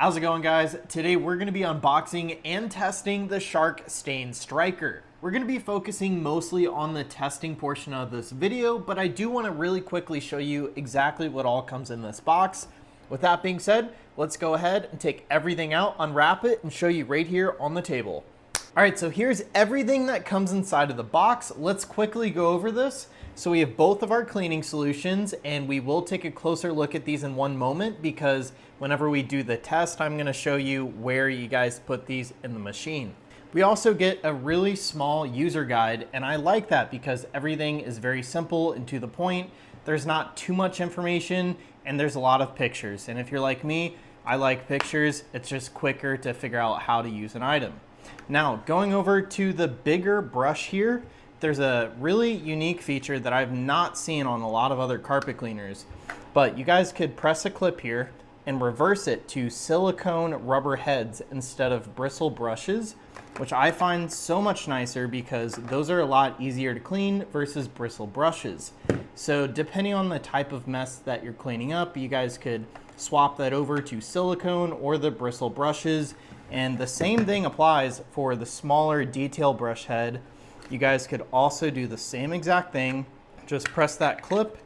How's it going, guys? Today we're going to be unboxing and testing the Shark Stain Striker. We're going to be focusing mostly on the testing portion of this video, but I do want to really quickly show you exactly what all comes in this box. With that being said, let's go ahead and take everything out, unwrap it, and show you right here on the table. All right, so here's everything that comes inside of the box. Let's quickly go over this. So we have both of our cleaning solutions, and we will take a closer look at these in one moment because whenever we do the test, I'm gonna show you where you guys put these in the machine. We also get a really small user guide, and I like that because everything is very simple and to the point. There's not too much information, and there's a lot of pictures. And if you're like me, I like pictures. It's just quicker to figure out how to use an item. Now, going over to the bigger brush here, there's a really unique feature that I've not seen on a lot of other carpet cleaners, but you guys could press a clip here and reverse it to silicone rubber heads instead of bristle brushes, which I find so much nicer because those are a lot easier to clean versus bristle brushes. So depending on the type of mess that you're cleaning up, you guys could swap that over to silicone or the bristle brushes. And the same thing applies for the smaller detail brush head. You guys could also do the same exact thing. Just press that clip,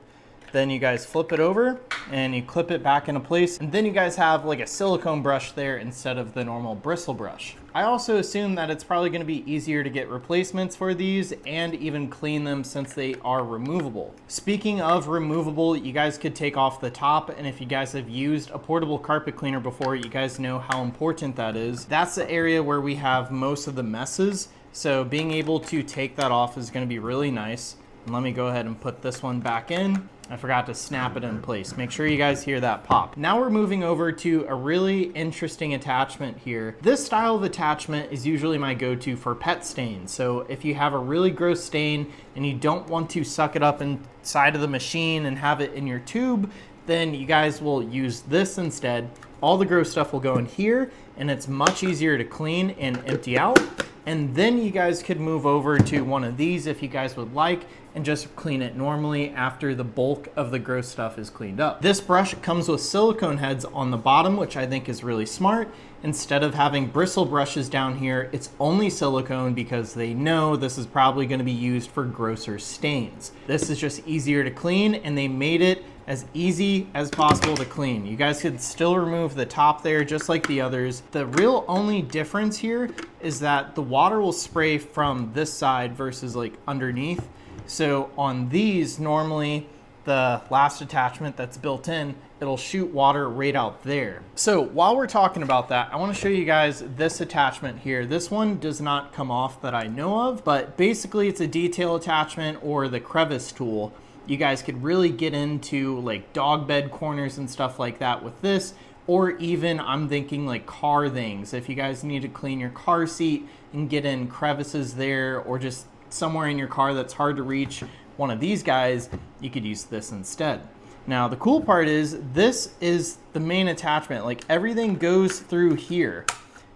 then you guys flip it over and you clip it back into place. And then you guys have like a silicone brush there instead of the normal bristle brush. I also assume that it's probably gonna be easier to get replacements for these and even clean them since they are removable. Speaking of removable, you guys could take off the top, and if you guys have used a portable carpet cleaner before, you guys know how important that is. That's the area where we have most of the messes. So being able to take that off is going to be really nice. And let me go ahead and put this one back in. I forgot to snap it in place. Make sure you guys hear that pop. Now we're moving over to a really interesting attachment here. This style of attachment is usually my go-to for pet stains. So if you have a really gross stain and you don't want to suck it up inside of the machine and have it in your tube, then you guys will use this instead. All the gross stuff will go in here, and it's much easier to clean and empty out. And then you guys could move over to one of these if you guys would like and just clean it normally after the bulk of the gross stuff is cleaned up. This brush comes with silicone heads on the bottom, which I think is really smart. Instead of having bristle brushes down here, it's only silicone because they know this is probably going to be used for grosser stains. This is just easier to clean, and they made it as easy as possible to clean. You guys could still remove the top there just like the others. The real only difference here is that the water will spray from this side versus like underneath. So on these, normally the last attachment that's built in, it'll shoot water right out there. So while we're talking about that, I want to show you guys this attachment here. This one does not come off that I know of, but basically it's a detail attachment or the crevice tool. You guys could really get into like dog bed corners and stuff like that with this, or even I'm thinking like car things. If you guys need to clean your car seat and get in crevices there, or just somewhere in your car that's hard to reach one of these guys, you could use this instead. Now the cool part is this is the main attachment. Like everything goes through here.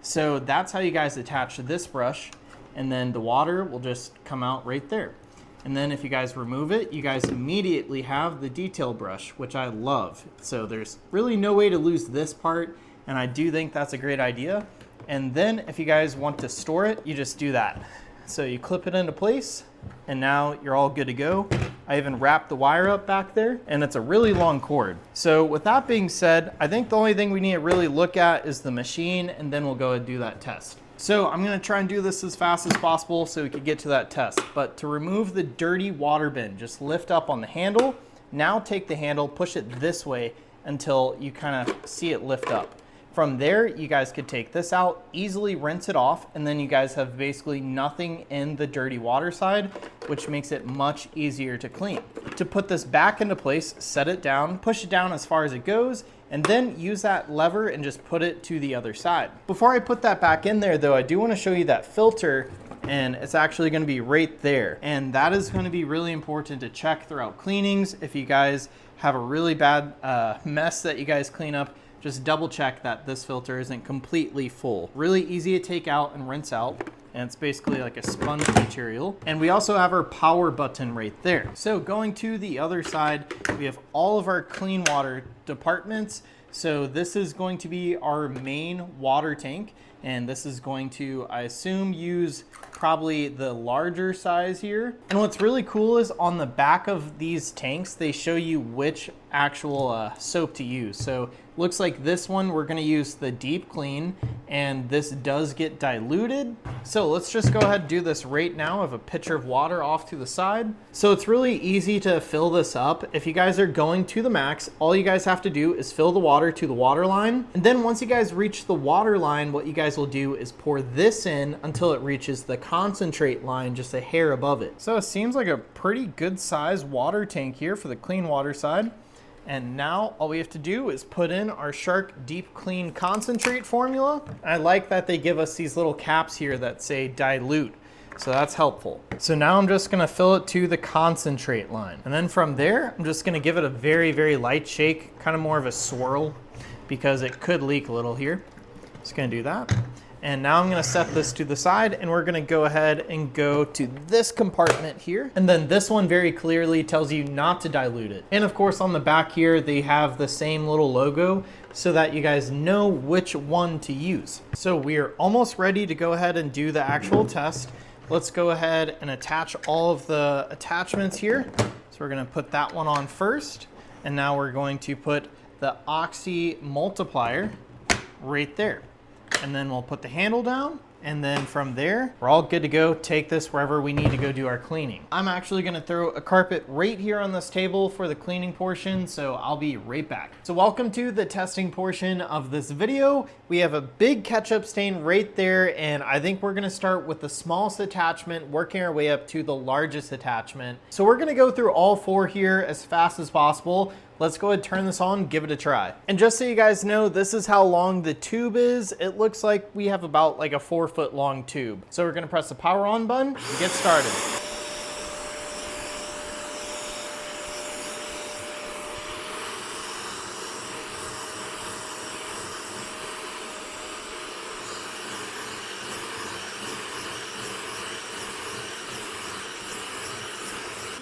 So that's how you guys attach this brush, and then the water will just come out right there. And then if you guys remove it, you guys immediately have the detail brush, which I love. So there's really no way to lose this part, and I do think that's a great idea. And then if you guys want to store it, you just do that. So you clip it into place, and now you're all good to go. I even wrapped the wire up back there, and it's a really long cord. So with that being said, I think the only thing we need to really look at is the machine, and then we'll go and do that test. So I'm gonna try and do this as fast as possible so we can get to that test. But to remove the dirty water bin, just lift up on the handle. Now take the handle, push it this way until you kind of see it lift up. From there, you guys could take this out, easily rinse it off, and then you guys have basically nothing in the dirty water side, which makes it much easier to clean. To put this back into place, set it down, push it down as far as it goes, and then use that lever and just put it to the other side. Before I put that back in there though, I do want to show you that filter, and it's actually going to be right there. And that is going to be really important to check throughout cleanings. If you guys have a really bad mess that you guys clean up, just double check that this filter isn't completely full. Really easy to take out and rinse out. And it's basically like a sponge material. And we also have our power button right there. So going to the other side, we have all of our clean water departments. So this is going to be our main water tank, and this is going to, I assume, use probably the larger size here. And what's really cool is on the back of these tanks, they show you which actual soap to use. So looks like this one, we're gonna use the Deep Clean, and this does get diluted. So let's just go ahead and do this right now. I have a pitcher of water off to the side. So it's really easy to fill this up. If you guys are going to the max, all you guys have to do is fill the water to the water line. And then once you guys reach the water line, what you guys will do is pour this in until it reaches the concentrate line, just a hair above it. So it seems like a pretty good size water tank here for the clean water side. And now all we have to do is put in our Shark Deep Clean Concentrate formula. I like that they give us these little caps here that say dilute. So that's helpful. So now I'm just gonna fill it to the concentrate line. And then from there, I'm just gonna give it a very, very light shake, kind of more of a swirl because it could leak a little here. Just gonna do that. And now I'm gonna set this to the side, and we're gonna go ahead and go to this compartment here. And then this one very clearly tells you not to dilute it. And of course on the back here, they have the same little logo so that you guys know which one to use. So we are almost ready to go ahead and do the actual test. Let's go ahead and attach all of the attachments here. So we're gonna put that one on first. And now we're going to put the Oxy multiplier right there. And then we'll put the handle down, and then from there, we're all good to go. Take this wherever we need to go do our cleaning. I'm actually gonna throw a carpet right here on this table for the cleaning portion, so I'll be right back. So welcome to the testing portion of this video. We have a big ketchup stain right there, and I think we're gonna start with the smallest attachment, working our way up to the largest attachment. So we're gonna go through all four here as fast as possible. Let's go ahead and turn this on, give it a try. And just so you guys know, this is how long the tube is. It looks like we have about like a 4-foot long tube. So we're gonna press the power on button and get started.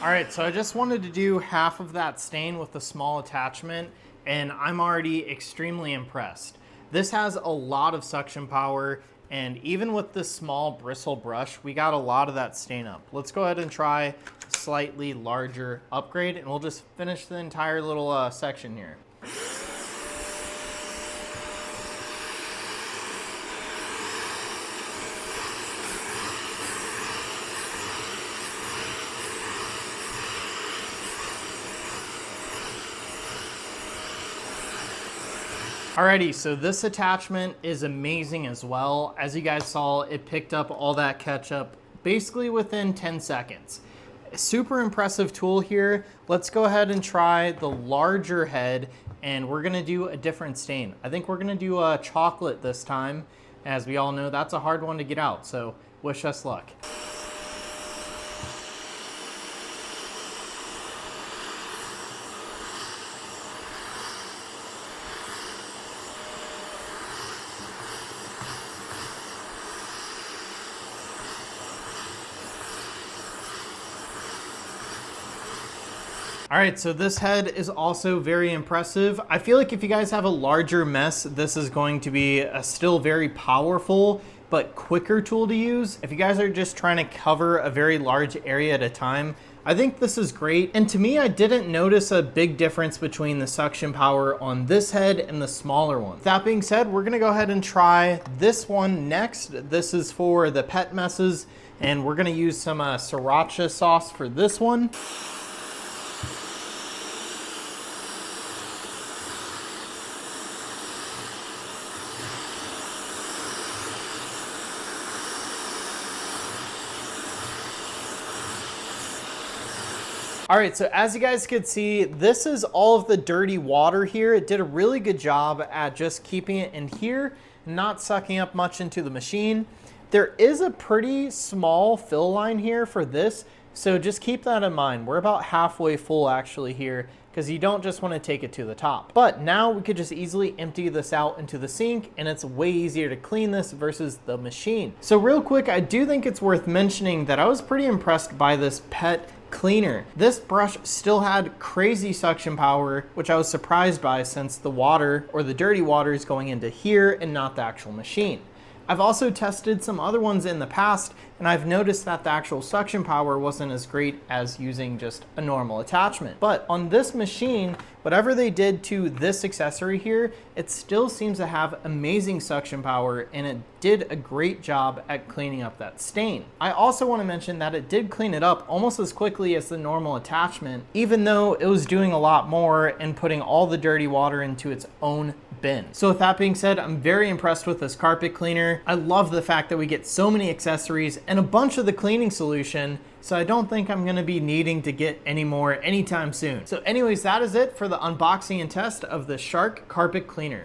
All right, so I just wanted to do half of that stain with the small attachment, and I'm already extremely impressed. This has a lot of suction power, and even with this small bristle brush, we got a lot of that stain up. Let's go ahead and try a slightly larger upgrade, and we'll just finish the entire little section here. Alrighty, so this attachment is amazing as well. As you guys saw, it picked up all that ketchup basically within 10 seconds. Super impressive tool here. Let's go ahead and try the larger head, and we're gonna do a different stain. I think we're gonna do a chocolate this time. As we all know, that's a hard one to get out, so wish us luck. All right, so this head is also very impressive. I feel like if you guys have a larger mess, this is going to be a still very powerful but quicker tool to use. If you guys are just trying to cover a very large area at a time, I think this is great. And to me, I didn't notice a big difference between the suction power on this head and the smaller one. That being said, we're gonna go ahead and try this one next. This is for the pet messes, and we're gonna use some sriracha sauce for this one. All right, so as you guys could see, this is all of the dirty water here. It did a really good job at just keeping it in here, not sucking up much into the machine. There is a pretty small fill line here for this, so just keep that in mind. We're about halfway full actually here, because you don't just want to take it to the top. But now we could just easily empty this out into the sink, and it's way easier to clean this versus the machine. So real quick, I do think it's worth mentioning that I was pretty impressed by this pet cleaner. This brush still had crazy suction power, which I was surprised by since the water or the dirty water is going into here and not the actual machine. I've also tested some other ones in the past, and I've noticed that the actual suction power wasn't as great as using just a normal attachment. But on this machine, whatever they did to this accessory here, it still seems to have amazing suction power, and it did a great job at cleaning up that stain. I also want to mention that it did clean it up almost as quickly as the normal attachment, even though it was doing a lot more and putting all the dirty water into its own bin. So with that being said, I'm very impressed with this carpet cleaner. I love the fact that we get so many accessories and a bunch of the cleaning solution, so I don't think I'm gonna be needing to get any more anytime soon. So anyways, that is it for the unboxing and test of the Shark Carpet Cleaner.